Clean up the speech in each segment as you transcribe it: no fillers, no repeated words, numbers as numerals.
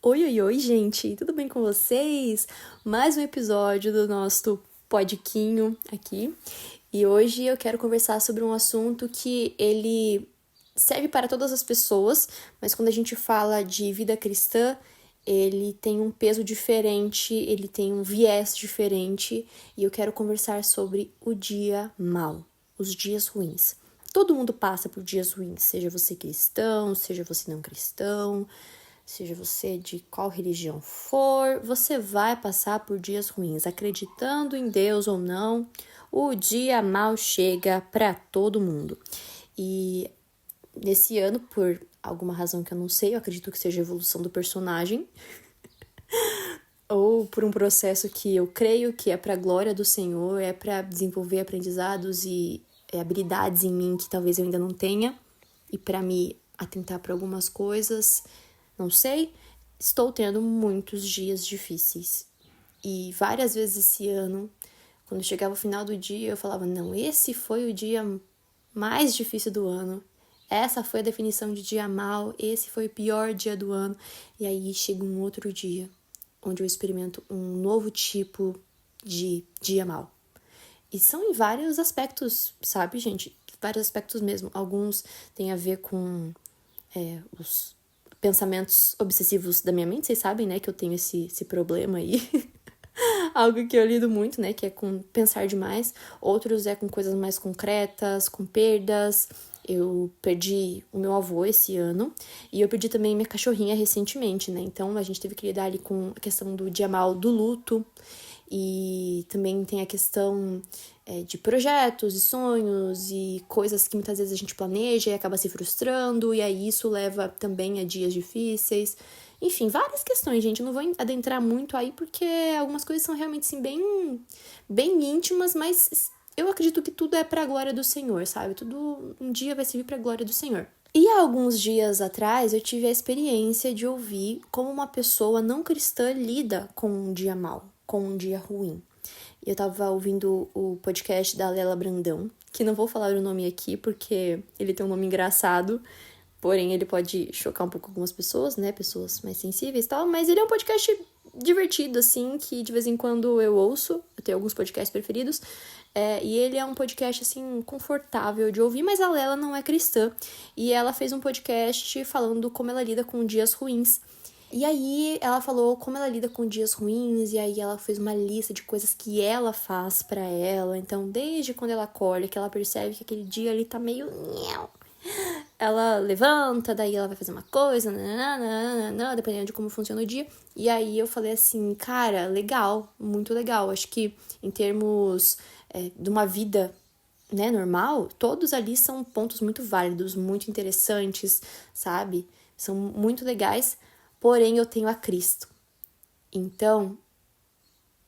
Oi, oi, oi, gente! Tudo bem com vocês? Mais um episódio do nosso podiquinho aqui. E hoje eu quero conversar sobre um assunto que ele serve para todas as pessoas, mas quando a gente fala de vida cristã, ele tem um peso diferente, ele tem um viés diferente, e eu quero conversar sobre o dia mau, os dias ruins. Todo mundo passa por dias ruins, seja você cristão, seja você não cristão, seja você de qual religião for, você vai passar por dias ruins, acreditando em Deus ou não, o dia mau chega para todo mundo. E nesse ano, por alguma razão que eu não sei, eu acredito que seja a evolução do personagem, ou por um processo que eu creio que é para a glória do Senhor, é para desenvolver aprendizados e habilidades em mim que talvez eu ainda não tenha, e para me atentar para algumas coisas. Não sei, estou tendo muitos dias difíceis. E várias vezes esse ano, quando chegava o final do dia, eu falava, não, esse foi o dia mais difícil do ano. Essa foi a definição de dia mau, esse foi o pior dia do ano. E aí chega um outro dia, onde eu experimento um novo tipo de dia mau. E são em vários aspectos, sabe, gente? Vários aspectos mesmo. Alguns têm a ver com os pensamentos obsessivos da minha mente, vocês sabem, né, que eu tenho esse problema aí. Algo que eu lido muito, né, que é com pensar demais. Outros é com coisas mais concretas, com perdas. Eu perdi o meu avô esse ano e eu perdi também minha cachorrinha recentemente, né, então a gente teve que lidar ali com a questão do dia mal do luto. E também tem a questão de projetos e sonhos e coisas que muitas vezes a gente planeja e acaba se frustrando, e aí isso leva também a dias difíceis. Enfim, várias questões, gente. Eu não vou adentrar muito aí porque algumas coisas são realmente assim, bem íntimas, mas eu acredito que tudo é pra glória do Senhor, sabe? Tudo um dia vai servir pra glória do Senhor. E há alguns dias atrás eu tive a experiência de ouvir como uma pessoa não cristã lida com um dia mau, com um dia ruim. Eu tava ouvindo o podcast da Lela Brandão, que não vou falar o nome aqui porque ele tem um nome engraçado, porém ele pode chocar um pouco algumas pessoas, né, pessoas mais sensíveis e tal, mas ele é um podcast divertido, assim, que de vez em quando eu ouço, eu tenho alguns podcasts preferidos, e ele é um podcast, assim, confortável de ouvir, mas a Lela não é cristã, e ela fez um podcast falando como ela lida com dias ruins. E aí ela falou como ela lida com dias ruins, e aí ela fez uma lista de coisas que ela faz pra ela. Então, desde quando ela acorda, que ela percebe que aquele dia ali tá meio... Ela levanta, daí ela vai fazer uma coisa, nananana, dependendo de como funciona o dia. E aí eu falei assim, cara, legal, muito legal. Acho que em termos de uma vida, né, normal, todos ali são pontos muito válidos, muito interessantes, sabe? São muito legais. Porém, eu tenho a Cristo. Então,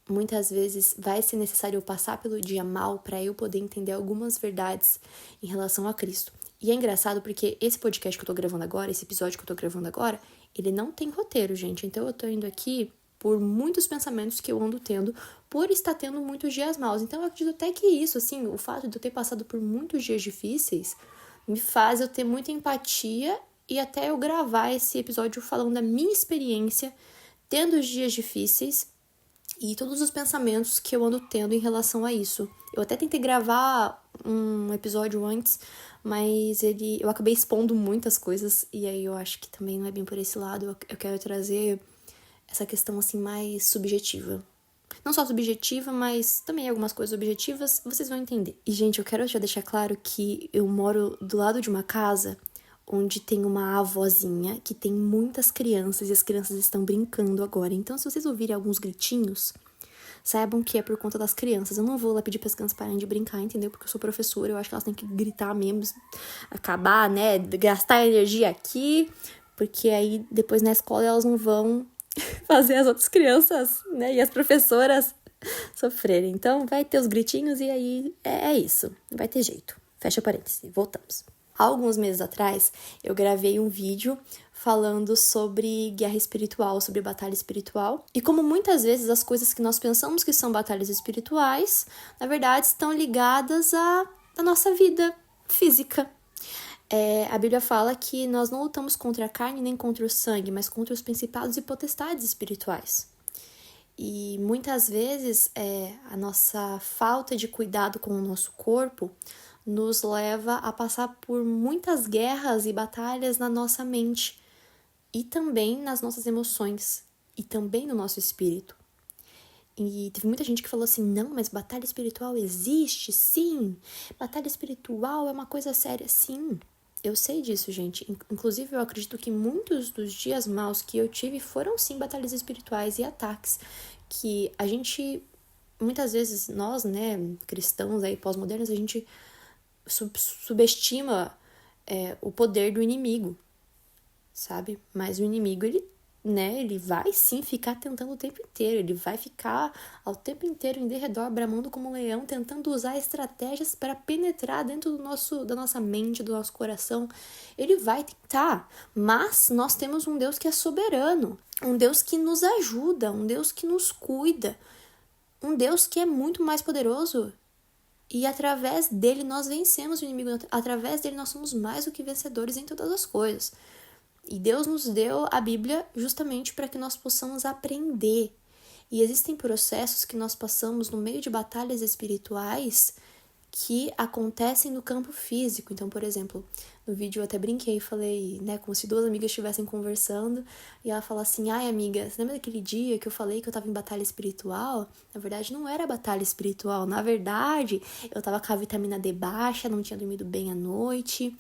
muitas vezes vai ser necessário eu passar pelo dia mal para eu poder entender algumas verdades em relação a Cristo. E é engraçado porque esse podcast que eu tô gravando agora, esse episódio que eu tô gravando agora, ele não tem roteiro, gente. Então, eu tô indo aqui por muitos pensamentos que eu ando tendo, por estar tendo muitos dias maus. Então, eu acredito até que isso, assim, o fato de eu ter passado por muitos dias difíceis, me faz eu ter muita empatia e até eu gravar esse episódio falando da minha experiência tendo os dias difíceis e todos os pensamentos que eu ando tendo em relação a isso. Eu até tentei gravar um episódio antes, mas eu acabei expondo muitas coisas e aí eu acho que também não é bem por esse lado. Eu quero trazer essa questão assim mais subjetiva. Não só subjetiva, mas também algumas coisas objetivas, vocês vão entender. E, gente, eu quero já deixar claro que eu moro do lado de uma casa onde tem uma avózinha que tem muitas crianças e as crianças estão brincando agora. Então, se vocês ouvirem alguns gritinhos, saibam que é por conta das crianças. Eu não vou lá pedir para as crianças pararem de brincar, entendeu? Porque eu sou professora, eu acho que elas têm que gritar mesmo, acabar, né? Gastar energia aqui, porque aí depois na escola elas não vão fazer as outras crianças, né? E as professoras sofrerem. Então, vai ter os gritinhos e aí é isso. Não vai ter jeito. Fecha parênteses. Voltamos. Há alguns meses atrás, eu gravei um vídeo falando sobre guerra espiritual, sobre batalha espiritual. E como muitas vezes as coisas que nós pensamos que são batalhas espirituais, na verdade, estão ligadas à nossa vida física. A Bíblia fala que nós não lutamos contra a carne nem contra o sangue, mas contra os principados e potestades espirituais. E muitas vezes a nossa falta de cuidado com o nosso corpo nos leva a passar por muitas guerras e batalhas na nossa mente e também nas nossas emoções e também no nosso espírito. E teve muita gente que falou assim, não, mas batalha espiritual existe? Sim, batalha espiritual é uma coisa séria, sim. Eu sei disso, gente. Inclusive, eu acredito que muitos dos dias maus que eu tive foram, sim, batalhas espirituais e ataques. Que a gente, muitas vezes, nós, né, cristãos aí, pós-modernos, a gente subestima o poder do inimigo, sabe? Mas o inimigo, ele vai sim ficar tentando o tempo inteiro, ele vai ficar ao tempo inteiro em derredor, bramando como um leão, tentando usar estratégias para penetrar dentro da nossa mente, do nosso coração. Ele vai tentar, mas nós temos um Deus que é soberano, um Deus que nos ajuda, um Deus que nos cuida, um Deus que é muito mais poderoso. E através dele nós vencemos o inimigo, através dele nós somos mais do que vencedores em todas as coisas. E Deus nos deu a Bíblia justamente para que nós possamos aprender. E existem processos que nós passamos no meio de batalhas espirituais que acontecem no campo físico. Então, por exemplo, no vídeo eu até brinquei, falei, né, como se duas amigas estivessem conversando, e ela fala assim, ai amiga, você lembra daquele dia que eu falei que eu tava em batalha espiritual? Na verdade, não era batalha espiritual, na verdade, eu tava com a vitamina D baixa, não tinha dormido bem à noite,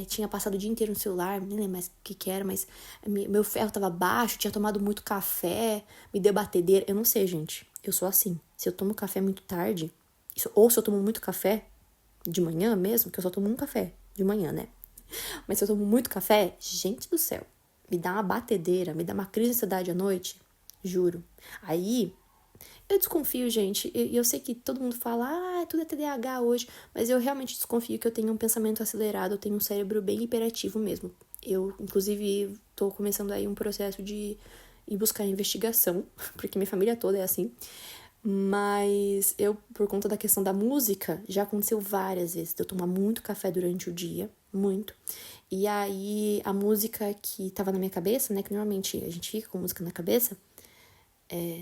tinha passado o dia inteiro no celular, nem lembro mais o que era, mas meu ferro tava baixo, tinha tomado muito café, me deu batedeira, eu não sei, gente, eu sou assim, se eu tomo café muito tarde, ou se eu tomo muito café de manhã mesmo, que eu só tomo um café de manhã, né? Mas se eu tomo muito café, gente do céu, me dá uma batedeira, me dá uma crise de ansiedade à noite, juro. Aí, eu desconfio, gente, e eu sei que todo mundo fala, tudo é TDAH hoje, mas eu realmente desconfio que eu tenho um pensamento acelerado, eu tenho um cérebro bem hiperativo mesmo. Eu, inclusive, tô começando aí um processo de ir buscar investigação, porque minha família toda é assim. Mas eu, por conta da questão da música, já aconteceu várias vezes de eu tomar muito café durante o dia, muito. E aí, a música que tava na minha cabeça, né, que normalmente a gente fica com música na cabeça,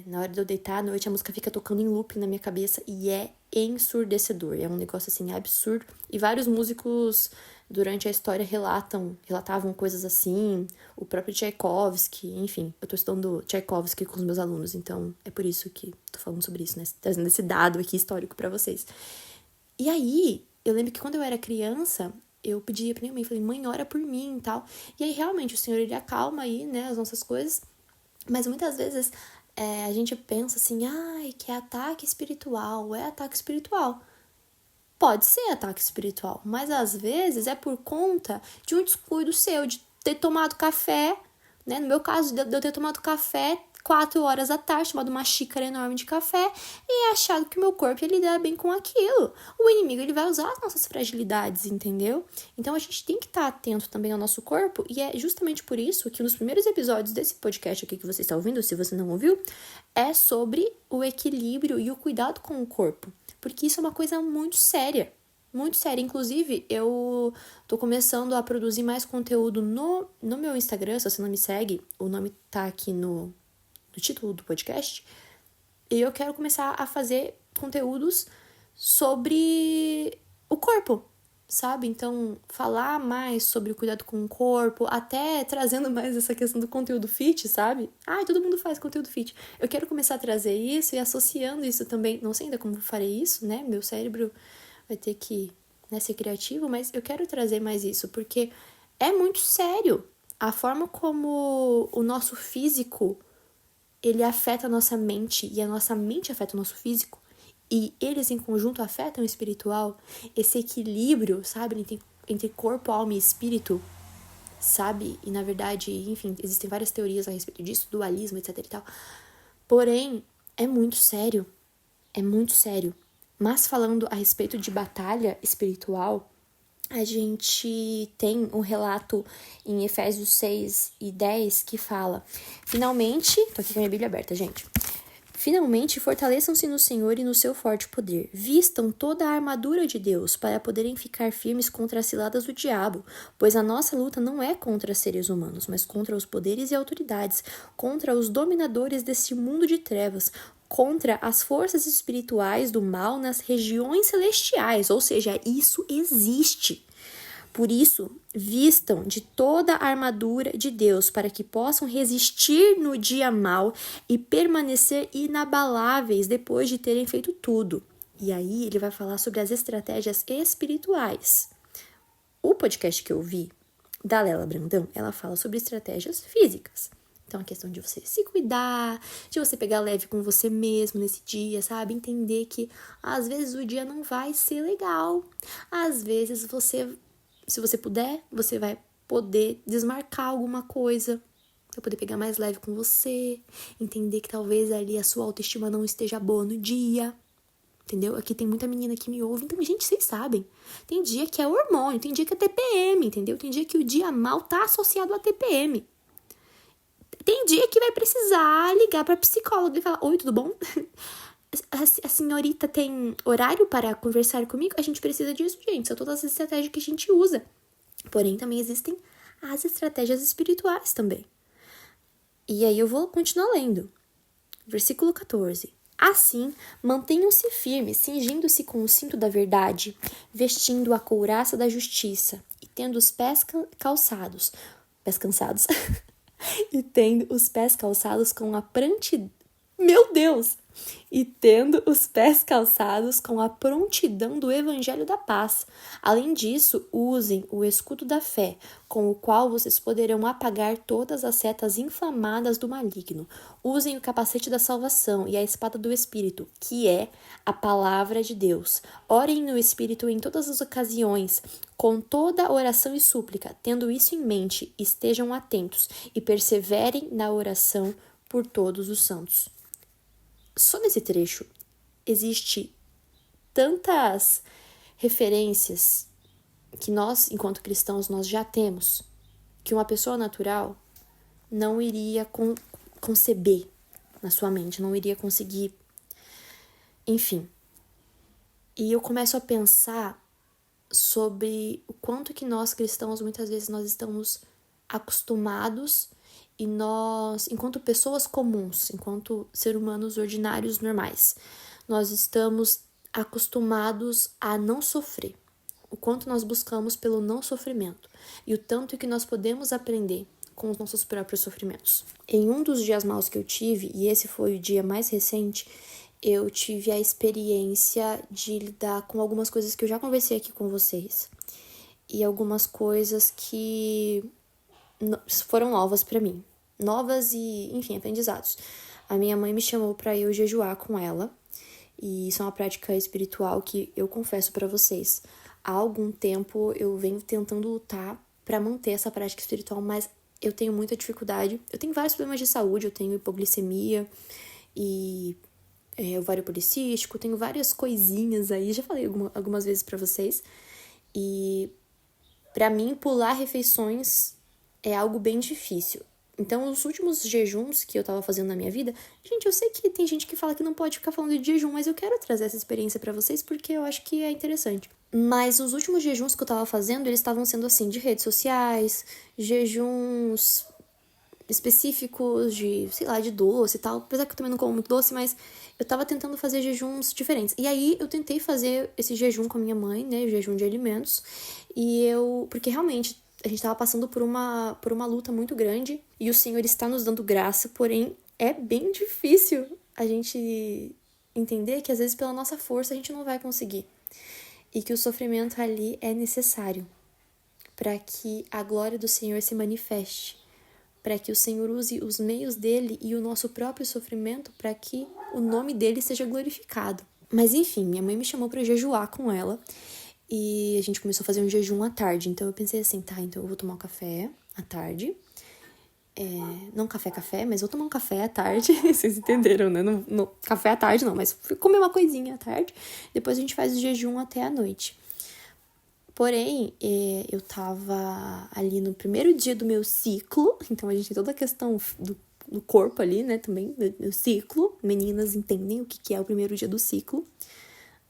na hora de eu deitar à noite, a música fica tocando em loop na minha cabeça e é ensurdecedor. É um negócio, assim, absurdo. E vários músicos, durante a história, relatavam coisas assim. O próprio Tchaikovsky, enfim. Eu tô estudando Tchaikovsky com os meus alunos, então é por isso que tô falando sobre isso, né? Trazendo esse dado aqui histórico pra vocês. E aí, eu lembro que quando eu era criança, eu pedia pra minha mãe, falei, mãe, ora por mim e tal. E aí, realmente, o Senhor, ele acalma aí, né, as nossas coisas. Mas muitas vezes a gente pensa assim, que é ataque espiritual, é ataque espiritual. Pode ser ataque espiritual, mas às vezes é por conta de um descuido seu, de ter tomado café, né? No meu caso, de eu ter tomado café 4 horas da tarde, tomado uma xícara enorme de café e achado que o meu corpo ia lidar bem com aquilo. O inimigo, ele vai usar as nossas fragilidades, entendeu? Então a gente tem que estar atento também ao nosso corpo e é justamente por isso que nos primeiros episódios desse podcast aqui que você está ouvindo, se você não ouviu, é sobre o equilíbrio e o cuidado com o corpo, porque isso é uma coisa muito séria. Muito sério. Inclusive, eu tô começando a produzir mais conteúdo no meu Instagram. Se você não me segue, o nome tá aqui no título do podcast. E eu quero começar a fazer conteúdos sobre o corpo, sabe? Então, falar mais sobre o cuidado com o corpo, até trazendo mais essa questão do conteúdo fit, sabe? Todo mundo faz conteúdo fit. Eu quero começar a trazer isso e associando isso também. Não sei ainda como farei isso, né? Meu cérebro vai ter que, né, ser criativo, mas eu quero trazer mais isso, porque é muito sério. A forma como o nosso físico, ele afeta a nossa mente, e a nossa mente afeta o nosso físico, e eles em conjunto afetam o espiritual, esse equilíbrio, sabe, entre corpo, alma e espírito, sabe? E na verdade, enfim, existem várias teorias a respeito disso, dualismo, etc e tal. Porém, é muito sério. É muito sério. Mas falando a respeito de batalha espiritual, a gente tem um relato em Efésios 6 e 10 que fala, finalmente, tô aqui com a minha Bíblia aberta, gente. Finalmente, fortaleçam-se no Senhor e no seu forte poder. Vistam toda a armadura de Deus para poderem ficar firmes contra as ciladas do diabo, pois a nossa luta não é contra seres humanos, mas contra os poderes e autoridades, contra os dominadores deste mundo de trevas, contra as forças espirituais do mal nas regiões celestiais, ou seja, isso existe. Por isso, vistam de toda a armadura de Deus para que possam resistir no dia mau e permanecer inabaláveis depois de terem feito tudo. E aí ele vai falar sobre as estratégias espirituais. O podcast que eu vi da Lela Brandão, ela fala sobre estratégias físicas. Então, a questão de você se cuidar, de você pegar leve com você mesmo nesse dia, sabe? Entender que às vezes o dia não vai ser legal. Às vezes se você puder, você vai poder desmarcar alguma coisa, vai poder pegar mais leve com você, entender que talvez ali a sua autoestima não esteja boa no dia, entendeu? Aqui tem muita menina que me ouve, então, gente, vocês sabem, tem dia que é hormônio, tem dia que é TPM, entendeu? Tem dia que o dia mal tá associado a TPM. Tem dia que vai precisar ligar pra psicóloga e falar, oi, tudo bom? A senhorita tem horário para conversar comigo? A gente precisa disso, gente. São todas as estratégias que a gente usa. Porém, também existem as estratégias espirituais também. E aí eu vou continuar lendo. Versículo 14. Assim, mantenham-se firmes, cingindo-se com o cinto da verdade, vestindo a couraça da justiça e tendo os pés calçados. Pés cansados. E tendo os pés calçados com a Meu Deus! E tendo os pés calçados com a prontidão do Evangelho da Paz. Além disso, usem o escudo da fé, com o qual vocês poderão apagar todas as setas inflamadas do maligno. Usem o capacete da salvação e a espada do Espírito, que é a palavra de Deus. Orem no Espírito em todas as ocasiões, com toda oração e súplica. Tendo isso em mente, estejam atentos e perseverem na oração por todos os santos. Só nesse trecho existe tantas referências que nós, enquanto cristãos, nós já temos, que uma pessoa natural não iria conceber na sua mente, não iria conseguir, enfim. E eu começo a pensar sobre o quanto que nós cristãos, muitas vezes, nós estamos acostumados e nós, enquanto pessoas comuns, enquanto seres humanos ordinários normais, nós estamos acostumados a não sofrer. O quanto nós buscamos pelo não sofrimento e o tanto que nós podemos aprender com os nossos próprios sofrimentos. Em um dos dias maus que eu tive, e esse foi o dia mais recente, eu tive a experiência de lidar com algumas coisas que eu já conversei aqui com vocês e algumas coisas que foram novas para mim. Novas e, enfim, aprendizados. A minha mãe me chamou para eu jejuar com ela, e isso é uma prática espiritual que eu confesso para vocês. Há algum tempo eu venho tentando lutar para manter essa prática espiritual, mas eu tenho muita dificuldade. Eu tenho vários problemas de saúde, eu tenho hipoglicemia e ovário policístico, tenho várias coisinhas aí, já falei algumas vezes para vocês. E para mim, pular refeições é algo bem difícil. Então, os últimos jejuns que eu tava fazendo na minha vida... Gente, eu sei que tem gente que fala que não pode ficar falando de jejum, mas eu quero trazer essa experiência pra vocês porque eu acho que é interessante. Mas os últimos jejuns que eu tava fazendo, eles estavam sendo assim, de redes sociais, jejuns específicos de, sei lá, de doce e tal. Apesar que eu também não como muito doce, mas eu tava tentando fazer jejuns diferentes. E aí, eu tentei fazer esse jejum com a minha mãe, né, o jejum de alimentos. Porque realmente... A gente estava passando por uma luta muito grande e o Senhor está nos dando graça, porém é bem difícil a gente entender que às vezes pela nossa força a gente não vai conseguir e que o sofrimento ali é necessário para que a glória do Senhor se manifeste, para que o Senhor use os meios dele e o nosso próprio sofrimento para que o nome dele seja glorificado. Mas enfim, minha mãe me chamou para jejuar com ela. E a gente começou a fazer um jejum à tarde. Então eu pensei assim, tá, então eu vou tomar um café à tarde. Não café, mas vou tomar um café à tarde. Vocês entenderam, né? Não, café à tarde não, mas comer uma coisinha à tarde. Depois a gente faz o jejum até a noite. Porém, eu tava ali no primeiro dia do meu ciclo. Então a gente tem toda a questão do corpo ali, né? Também, do ciclo. meninas entendem o que é o primeiro dia do ciclo.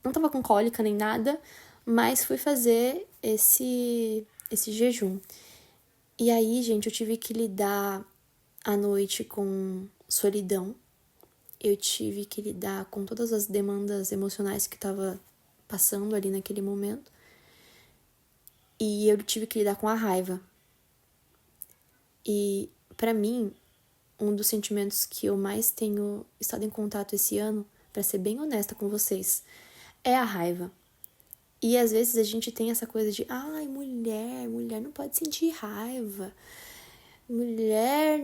Não tava com cólica nem nada, mas fui fazer esse jejum. E aí, gente, eu tive que lidar à noite com solidão. Eu tive que lidar com todas as demandas emocionais que tava passando ali naquele momento. E eu tive que lidar com a raiva. E, pra mim, um dos sentimentos que eu mais tenho estado em contato esse ano, pra ser bem honesta com vocês, é a raiva. E às vezes a gente tem essa coisa de, ai, mulher não pode sentir raiva. Mulher...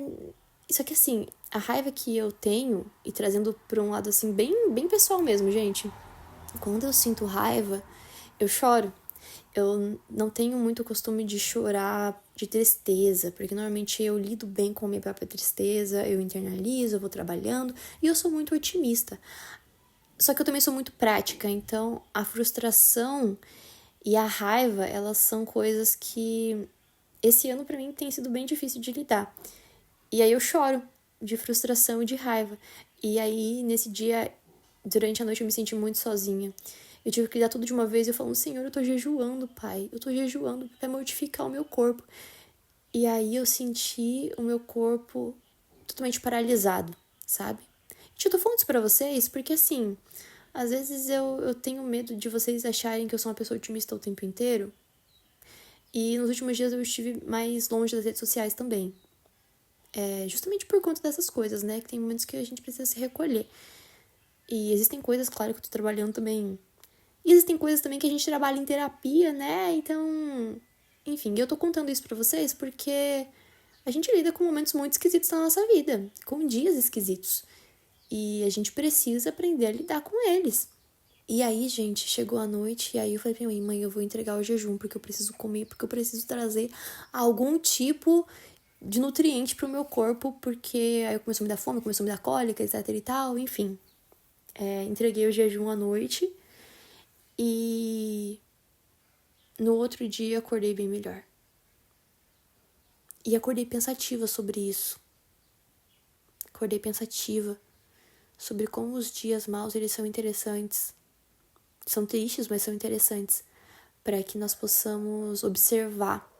Só que assim, a raiva que eu tenho, e trazendo pra um lado assim, bem pessoal mesmo, gente. Quando eu sinto raiva, eu choro. Eu não tenho muito costume de chorar de tristeza, porque normalmente eu lido bem com a minha própria tristeza, eu internalizo, eu vou trabalhando, e eu sou muito otimista. Só que eu também sou muito prática, então a frustração e a raiva, elas são coisas que esse ano pra mim tem sido bem difícil de lidar. E aí eu choro de frustração e de raiva. E aí, nesse dia, durante a noite, eu me senti muito sozinha. Eu tive que lidar tudo de uma vez e eu falando, Senhor, eu tô jejuando, Pai. Eu tô jejuando pra mortificar o meu corpo. E aí eu senti o meu corpo totalmente paralisado, sabe? Eu tô falando isso pra vocês porque, assim, às vezes eu tenho medo de vocês acharem que eu sou uma pessoa otimista o tempo inteiro. E nos últimos dias eu estive mais longe das redes sociais também. Justamente por conta dessas coisas, né? Que tem momentos que a gente precisa se recolher. E existem coisas, claro, que eu tô trabalhando também. E existem coisas também que a gente trabalha em terapia, né? Então, enfim, eu tô contando isso pra vocês porque a gente lida com momentos muito esquisitos na nossa vida, com dias esquisitos. E a gente precisa aprender a lidar com eles. E aí, gente, chegou a noite e aí eu falei pra minha mãe, eu vou entregar o jejum porque eu preciso comer, porque eu preciso trazer algum tipo de nutriente pro meu corpo, porque aí começou a me dar fome, começou a me dar cólica, etc e tal, enfim. Entreguei o jejum à noite e no outro dia acordei bem melhor. E acordei pensativa sobre isso. Acordei pensativa sobre como os dias maus, eles são interessantes. São tristes, mas são interessantes, para que nós possamos observar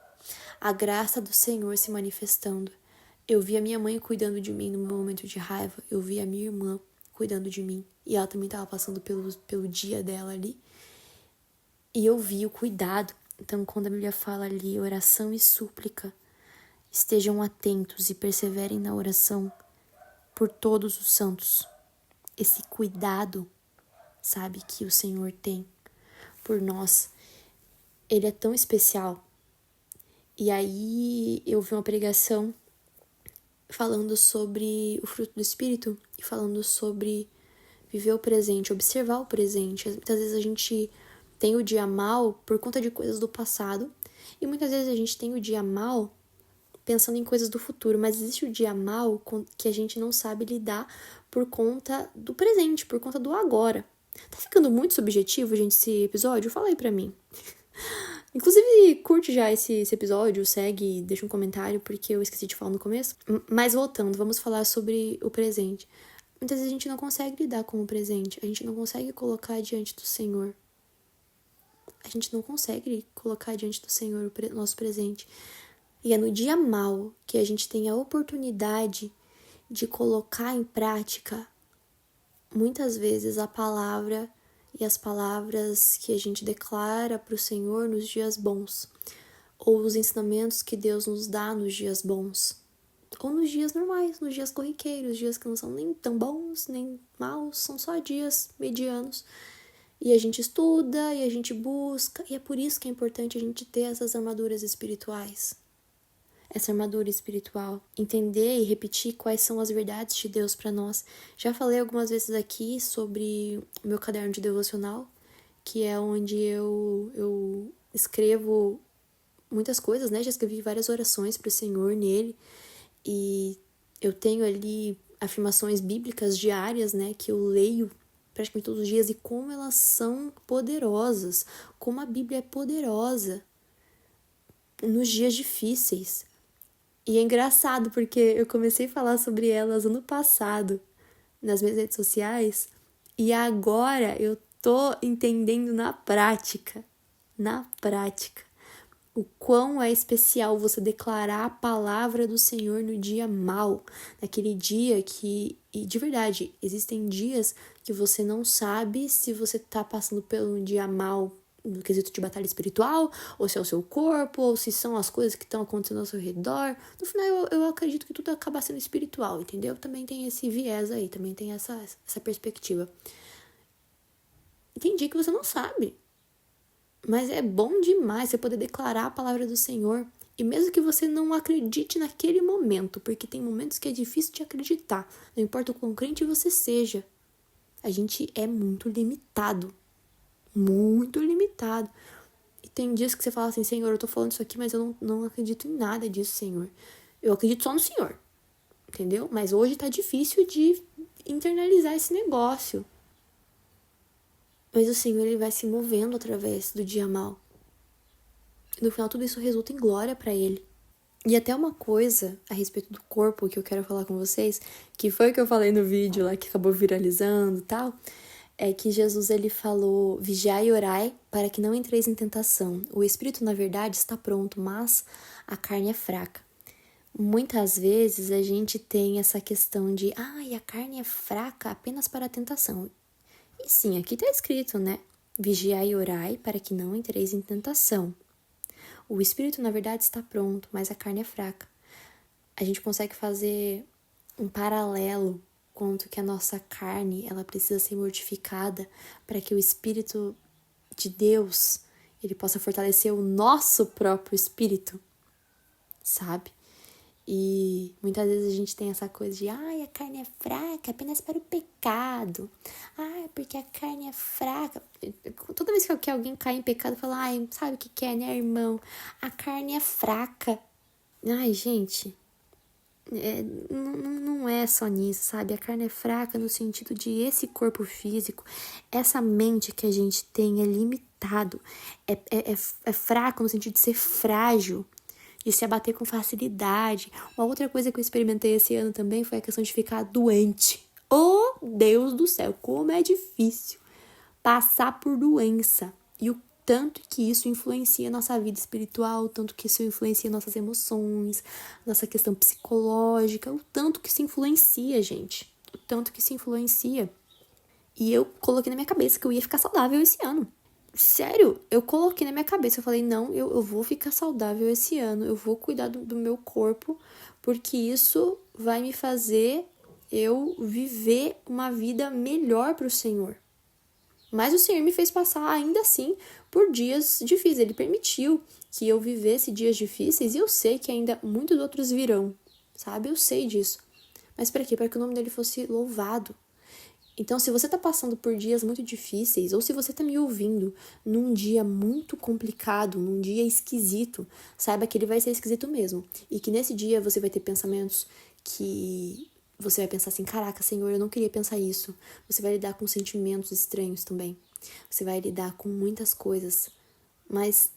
a graça do Senhor se manifestando. Eu vi a minha mãe cuidando de mim no meu momento de raiva, eu vi a minha irmã cuidando de mim, e ela também estava passando pelo dia dela ali, e eu vi o cuidado. Então, quando a Bíblia fala ali, oração e súplica, estejam atentos e perseverem na oração por todos os santos. Esse cuidado, sabe, que o Senhor tem por nós, ele é tão especial. E aí eu vi uma pregação falando sobre o fruto do Espírito e falando sobre viver o presente, observar o presente. Muitas vezes a gente tem o dia mal por conta de coisas do passado e muitas vezes a gente tem o dia mal pensando em coisas do futuro, mas existe o dia mal que a gente não sabe lidar por conta do presente, por conta do agora. Tá ficando muito subjetivo, gente, esse episódio? Fala aí pra mim. Inclusive, curte já esse episódio, segue, deixa um comentário, porque eu esqueci de falar no começo. Mas voltando, vamos falar sobre o presente. Muitas vezes a gente não consegue lidar com o presente, a gente não consegue colocar diante do Senhor. A gente não consegue colocar diante do Senhor o nosso presente. E é no dia mal que a gente tem a oportunidade de colocar em prática, muitas vezes, a palavra e as palavras que a gente declara para o Senhor nos dias bons, ou os ensinamentos que Deus nos dá nos dias bons, ou nos dias normais, nos dias corriqueiros, dias que não são nem tão bons, nem maus, são só dias medianos. E a gente estuda, e a gente busca, e é por isso que é importante a gente ter essas armaduras espirituais. Essa armadura espiritual, entender e repetir quais são as verdades de Deus para nós. Já falei algumas vezes aqui sobre o meu caderno de devocional, que é onde eu escrevo muitas coisas, né? Já escrevi várias orações para o Senhor nele, e eu tenho ali afirmações bíblicas diárias, né? Que eu leio praticamente todos os dias, e como elas são poderosas, como a Bíblia é poderosa nos dias difíceis. E é engraçado porque eu comecei a falar sobre elas ano passado, nas minhas redes sociais e agora eu tô entendendo na prática, o quão é especial você declarar a palavra do Senhor no dia mau, naquele dia que, e de verdade, existem dias que você não sabe se você tá passando por um dia mau no quesito de batalha espiritual, ou se é o seu corpo, ou se são as coisas que estão acontecendo ao seu redor. No final, eu acredito que tudo acaba sendo espiritual, entendeu? Também tem esse viés aí, também tem essa perspectiva. Tem dia que você não sabe. Mas é bom demais você poder declarar a palavra do Senhor. E mesmo que você não acredite naquele momento, porque tem momentos que é difícil de acreditar, não importa o quão crente você seja, a gente é muito limitado. Muito limitado. E tem dias que você fala assim, Senhor, eu tô falando isso aqui, mas eu não acredito em nada disso, Senhor. Eu acredito só no Senhor, entendeu? Mas hoje tá difícil de internalizar esse negócio. Mas o Senhor, ele vai se movendo através do dia mau. No final, tudo isso resulta em glória para Ele. E até uma coisa a respeito do corpo que eu quero falar com vocês, que foi o que eu falei no vídeo lá, que acabou viralizando e tal, é que Jesus, ele falou, vigiai e orai para que não entreis em tentação. O espírito, na verdade, está pronto, mas a carne é fraca. Muitas vezes a gente tem essa questão de, a carne é fraca apenas para a tentação. E sim, aqui está escrito, né? Vigiai e orai para que não entreis em tentação. O espírito, na verdade, está pronto, mas a carne é fraca. A gente consegue fazer um paralelo quanto que a nossa carne, ela precisa ser mortificada para que o Espírito de Deus, ele possa fortalecer o nosso próprio espírito, sabe? E muitas vezes a gente tem essa coisa de, a carne é fraca apenas para o pecado. Porque a carne é fraca. Toda vez que alguém cai em pecado, fala, sabe o que é, né, irmão? A carne é fraca. Gente, não é só nisso, sabe? A carne é fraca no sentido de esse corpo físico, essa mente que a gente tem é limitado. É fraco no sentido de ser frágil, de se abater com facilidade. Uma outra coisa que eu experimentei esse ano também foi a questão de ficar doente. Oh, Deus do céu, como é difícil passar por doença. E o tanto que isso influencia nossa vida espiritual, o tanto que isso influencia nossas emoções, nossa questão psicológica, o tanto que isso influencia, gente. O tanto que isso influencia. E eu coloquei na minha cabeça que eu ia ficar saudável esse ano. Sério, eu coloquei na minha cabeça, eu falei, não, eu vou ficar saudável esse ano, eu vou cuidar do meu corpo, porque isso vai me fazer eu viver uma vida melhor para o Senhor. Mas o Senhor me fez passar, ainda assim, por dias difíceis. Ele permitiu que eu vivesse dias difíceis e eu sei que ainda muitos outros virão, sabe? Eu sei disso. Mas para quê? Para que o nome dele fosse louvado. Então, se você tá passando por dias muito difíceis, ou se você tá me ouvindo num dia muito complicado, num dia esquisito, saiba que ele vai ser esquisito mesmo. E que nesse dia você vai ter pensamentos que você vai pensar assim, caraca, Senhor, eu não queria pensar isso. Você vai lidar com sentimentos estranhos também. Você vai lidar com muitas coisas. Mas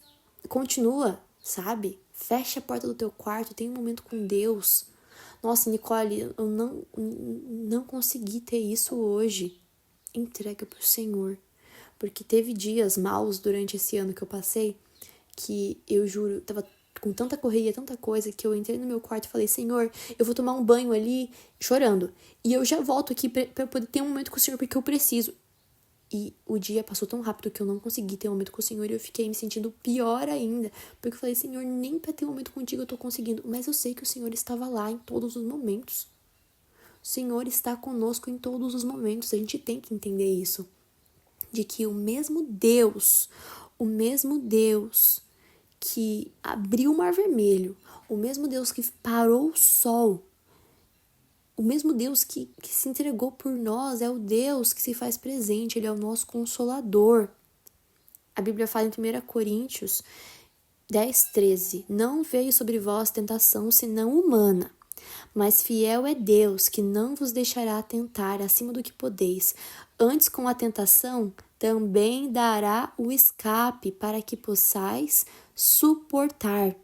continua, sabe? Fecha a porta do teu quarto, tem um momento com Deus. Nossa, Nicole, eu não consegui ter isso hoje. Entrega pro Senhor. Porque teve dias maus durante esse ano que eu passei que eu juro, tava com tanta correria, tanta coisa, que eu entrei no meu quarto e falei, Senhor, eu vou tomar um banho ali chorando. E eu já volto aqui pra eu poder ter um momento com o Senhor, porque eu preciso. E o dia passou tão rápido que eu não consegui ter um momento com o Senhor e eu fiquei me sentindo pior ainda. Porque eu falei, Senhor, nem pra ter um momento contigo eu tô conseguindo. Mas eu sei que o Senhor estava lá em todos os momentos. O Senhor está conosco em todos os momentos. A gente tem que entender isso. De que o mesmo Deus que abriu o Mar Vermelho, o mesmo Deus que parou o sol, o mesmo Deus que se entregou por nós é o Deus que se faz presente, Ele é o nosso Consolador. A Bíblia fala em 1 Coríntios 10:13, não veio sobre vós tentação senão humana, mas fiel é Deus que não vos deixará tentar acima do que podeis. Antes com a tentação também dará o escape para que possais suportar.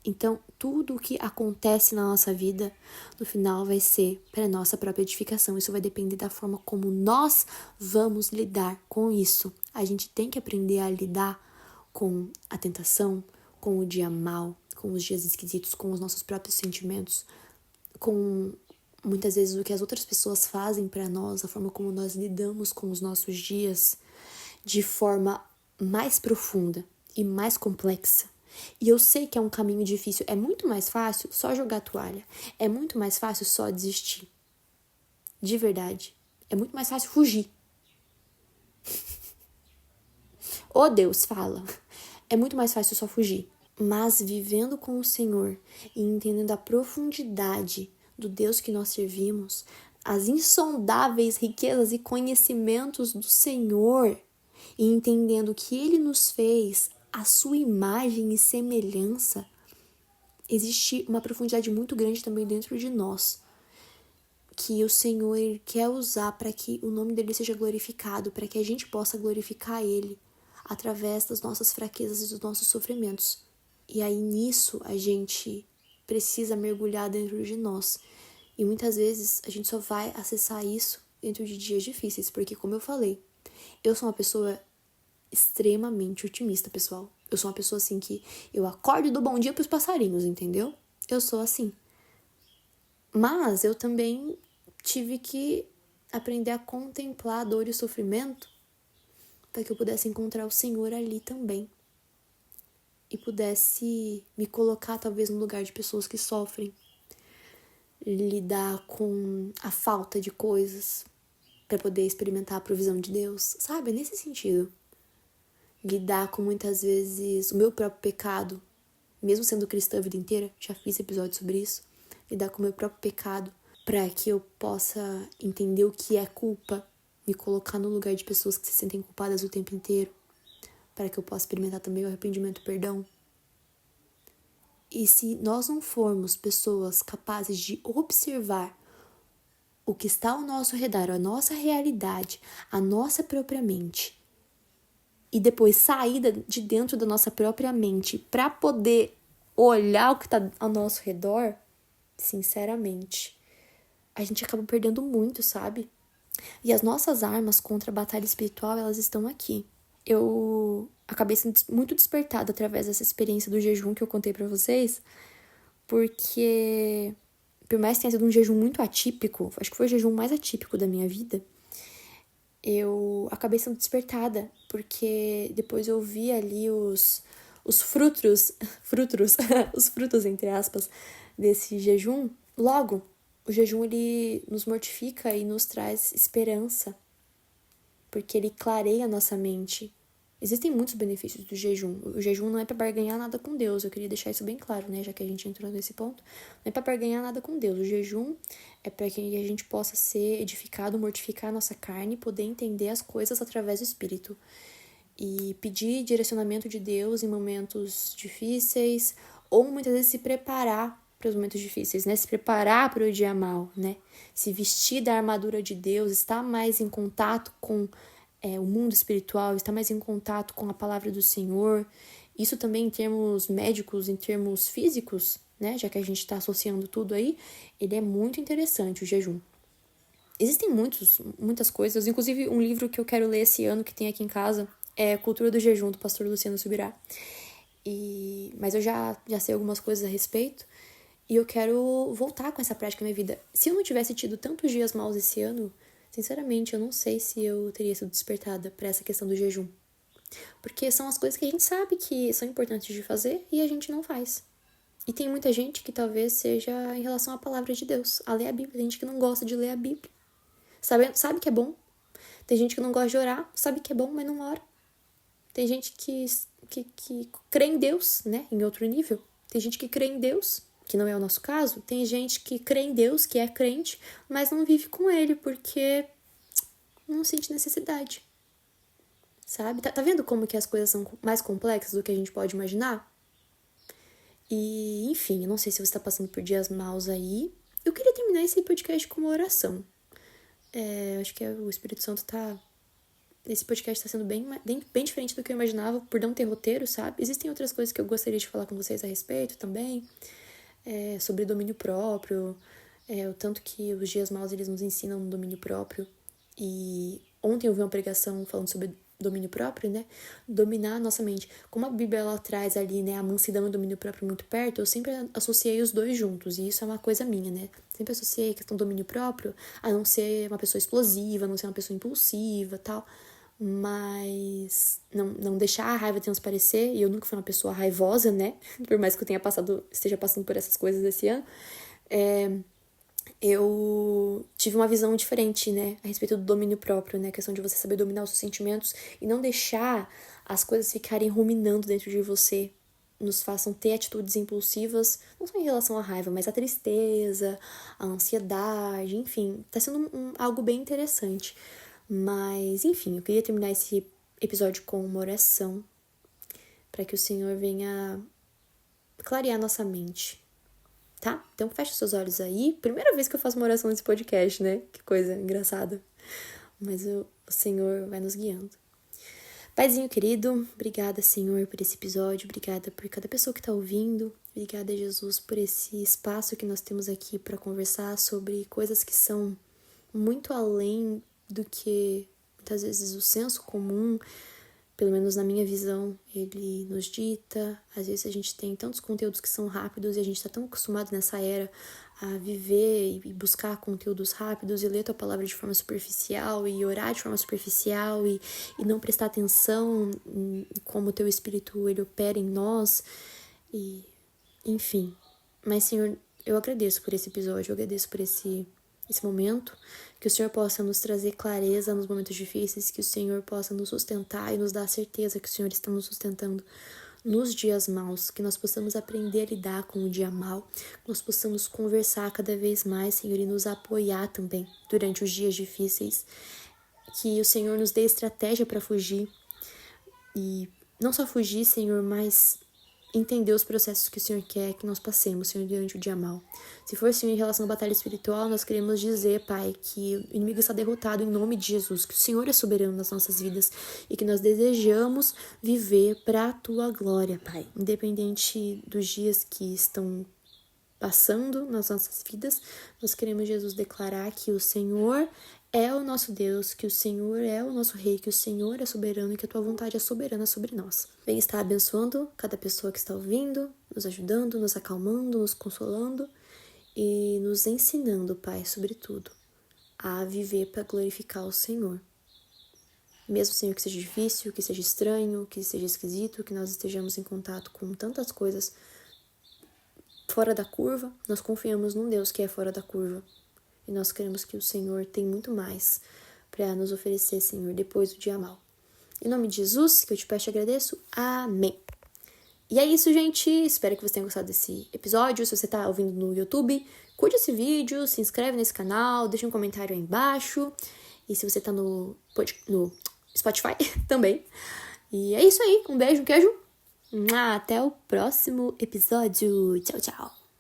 Então, tudo o que acontece na nossa vida, no final vai ser para nossa própria edificação. Isso vai depender da forma como nós vamos lidar com isso. A gente tem que aprender a lidar com a tentação, com o dia mau, com os dias esquisitos, com os nossos próprios sentimentos, com muitas vezes o que as outras pessoas fazem para nós, a forma como nós lidamos com os nossos dias de forma mais profunda e mais complexa. E eu sei que é um caminho difícil. É muito mais fácil só jogar a toalha. É muito mais fácil só desistir. De verdade. É muito mais fácil fugir. Ô Deus, fala. É muito mais fácil só fugir. Mas vivendo com o Senhor e entendendo a profundidade do Deus que nós servimos, as insondáveis riquezas e conhecimentos do Senhor, e entendendo que Ele nos fez a sua imagem e semelhança, existe uma profundidade muito grande também dentro de nós, que o Senhor quer usar para que o nome dele seja glorificado, para que a gente possa glorificar Ele através das nossas fraquezas e dos nossos sofrimentos. E aí nisso a gente precisa mergulhar dentro de nós. E muitas vezes a gente só vai acessar isso dentro de dias difíceis, porque como eu falei, eu sou uma pessoa extremamente otimista, pessoal. Eu sou uma pessoa assim que eu acordo e dou bom dia pros passarinhos, entendeu? Eu sou assim. Mas eu também tive que aprender a contemplar a dor e o sofrimento para que eu pudesse encontrar o Senhor ali também. E pudesse me colocar talvez no lugar de pessoas que sofrem. Lidar com a falta de coisas para poder experimentar a provisão de Deus. Sabe? Nesse sentido. Lidar com muitas vezes o meu próprio pecado, mesmo sendo cristã a vida inteira, já fiz episódio sobre isso, lidar com o meu próprio pecado para que eu possa entender o que é culpa, me colocar no lugar de pessoas que se sentem culpadas o tempo inteiro, para que eu possa experimentar também o arrependimento e o perdão. E se nós não formos pessoas capazes de observar o que está ao nosso redor, a nossa realidade, a nossa própria mente, e depois sair de dentro da nossa própria mente para poder olhar o que está ao nosso redor, sinceramente, a gente acaba perdendo muito, sabe? E as nossas armas contra a batalha espiritual, elas estão aqui. Eu acabei sendo muito despertada através dessa experiência do jejum que eu contei pra vocês, porque por mais que tenha sido um jejum muito atípico, acho que foi o jejum mais atípico da minha vida, eu acabei sendo despertada, porque depois eu vi ali os frutos, os frutos, entre aspas, desse jejum. Logo, o jejum, ele nos mortifica e nos traz esperança, porque ele clareia a nossa mente. Existem muitos benefícios do jejum. O jejum não é para barganhar nada com Deus. Eu queria deixar isso bem claro, né? Já que a gente entrou nesse ponto. Não é para barganhar nada com Deus. O jejum é para que a gente possa ser edificado, mortificar a nossa carne, poder entender as coisas através do Espírito. E pedir direcionamento de Deus em momentos difíceis, ou muitas vezes se preparar para os momentos difíceis, né? Se preparar para o dia mau, né? Se vestir da armadura de Deus, estar mais em contato com o mundo espiritual, estar mais em contato com a palavra do Senhor. Isso também em termos médicos, em termos físicos, né? Já que a gente está associando tudo aí, ele é muito interessante, o jejum. Existem muitas coisas, inclusive um livro que eu quero ler esse ano, que tem aqui em casa, é Cultura do Jejum, do pastor Luciano Subirá. Mas eu já sei algumas coisas a respeito, e eu quero voltar com essa prática na minha vida. Se eu não tivesse tido tantos dias maus esse ano, sinceramente, eu não sei se eu teria sido despertada para essa questão do jejum. Porque são as coisas que a gente sabe que são importantes de fazer e a gente não faz. E tem muita gente que talvez seja em relação à palavra de Deus, a ler a Bíblia. Tem gente que não gosta de ler a Bíblia. Sabe que é bom. Tem gente que não gosta de orar, sabe que é bom, mas não ora. Tem gente que crê em Deus, né? Em outro nível. Tem gente que crê em Deus, que não é o nosso caso. Tem gente que crê em Deus, que é crente, mas não vive com ele porque não sente necessidade. Sabe? Tá vendo como que as coisas são mais complexas do que a gente pode imaginar? E, enfim, eu não sei se você tá passando por dias maus aí. Eu queria terminar esse podcast com uma oração. Acho que o Espírito Santo tá... Esse podcast tá sendo bem diferente do que eu imaginava, por não ter roteiro, sabe? Existem outras coisas que eu gostaria de falar com vocês a respeito também. sobre domínio próprio, o tanto que os dias maus eles nos ensinam no domínio próprio. E ontem eu vi uma pregação falando sobre domínio próprio, né? Dominar a nossa mente. Como a Bíblia ela traz ali, né, a mansidão e o domínio próprio muito perto, eu sempre associei os dois juntos, e isso é uma coisa minha, né? Sempre associei a questão do domínio próprio a não ser uma pessoa explosiva, a não ser uma pessoa impulsiva, tal, mas não deixar a raiva transparecer, e eu nunca fui uma pessoa raivosa, né? Por mais que eu esteja passando por essas coisas esse ano, eu tive uma visão diferente, né, a respeito do domínio próprio, né, a questão de você saber dominar os seus sentimentos e não deixar as coisas ficarem ruminando dentro de você, nos façam ter atitudes impulsivas, não só em relação à raiva, mas à tristeza, à ansiedade, enfim, tá sendo algo bem interessante. Mas, enfim, eu queria terminar esse episódio com uma oração, para que o Senhor venha clarear nossa mente. Tá? Então fecha seus olhos aí. Primeira vez que eu faço uma oração nesse podcast, né? Que coisa engraçada. Mas o Senhor vai nos guiando. Paizinho querido, obrigada, Senhor, por esse episódio. Obrigada por cada pessoa que tá ouvindo. Obrigada, Jesus, por esse espaço que nós temos aqui para conversar sobre coisas que são muito além do que, muitas vezes, o senso comum, pelo menos na minha visão, ele nos dita. Às vezes a gente tem tantos conteúdos que são rápidos e a gente está tão acostumado nessa era a viver e buscar conteúdos rápidos e ler tua palavra de forma superficial e orar de forma superficial e não prestar atenção em como o teu espírito ele opera em nós. E, enfim. Mas, Senhor, eu agradeço por esse episódio, eu agradeço por esse momento, que o Senhor possa nos trazer clareza nos momentos difíceis, que o Senhor possa nos sustentar e nos dar a certeza que o Senhor está nos sustentando nos dias maus, que nós possamos aprender a lidar com o dia mau, que nós possamos conversar cada vez mais, Senhor, e nos apoiar também durante os dias difíceis, que o Senhor nos dê estratégia para fugir, e não só fugir, Senhor, mas entender os processos que o Senhor quer que nós passemos, Senhor, durante o dia mal. Se for, Senhor, em relação à batalha espiritual, nós queremos dizer, Pai, que o inimigo está derrotado em nome de Jesus, que o Senhor é soberano nas nossas vidas e que nós desejamos viver para a Tua glória, Pai. Independente dos dias que estão passando nas nossas vidas, nós queremos, Jesus, declarar que o Senhor é o nosso Deus, que o Senhor é o nosso Rei, que o Senhor é soberano e que a Tua vontade é soberana sobre nós. Vem estar abençoando cada pessoa que está ouvindo, nos ajudando, nos acalmando, nos consolando e nos ensinando, Pai, sobretudo, a viver para glorificar o Senhor. Mesmo, Senhor, que seja difícil, que seja estranho, que seja esquisito, que nós estejamos em contato com tantas coisas fora da curva, nós confiamos num Deus que é fora da curva. E nós queremos que o Senhor tem muito mais para nos oferecer, Senhor, depois do dia mal. Em nome de Jesus, que eu te peço e agradeço. Amém. E é isso, gente. Espero que você tenha gostado desse episódio. Se você está ouvindo no YouTube, curte esse vídeo, se inscreve nesse canal, deixa um comentário aí embaixo. E se você está no Spotify, também. E é isso aí. Um beijo, um queijo. Até o próximo episódio. Tchau, tchau.